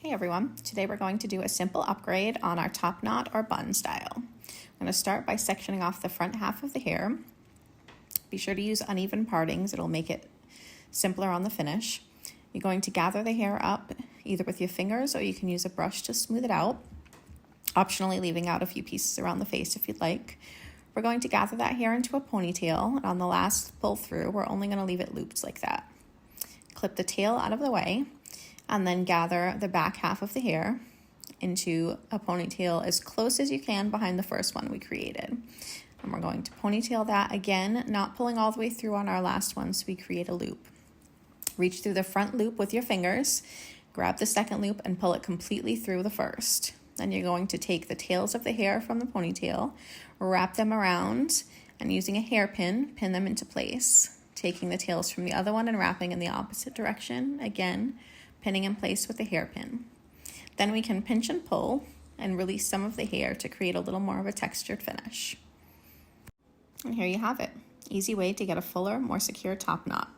Hey everyone, today we're going to do a simple upgrade on our top knot or bun style. I'm going to start by sectioning off the front half of the hair. Be sure to use uneven partings, it'll make it simpler on the finish. You're going to gather the hair up either with your fingers or you can use a brush to smooth it out, optionally leaving out a few pieces around the face if you'd like. We're going to gather that hair into a ponytail, and on the last pull through, we're only going to leave it looped like that. Clip the tail out of the way, and then gather the back half of the hair into a ponytail as close as you can behind the first one we created. And we're going to ponytail that again, not pulling all the way through on our last one, so we create a loop. Reach through the front loop with your fingers, grab the second loop and pull it completely through the first. Then you're going to take the tails of the hair from the ponytail, wrap them around, and using a hairpin, pin them into place. Taking the tails from the other one and wrapping in the opposite direction, again, pinning in place with the hairpin. Then we can pinch and pull and release some of the hair to create a little more of a textured finish. And here you have it. Easy way to get a fuller, more secure top knot.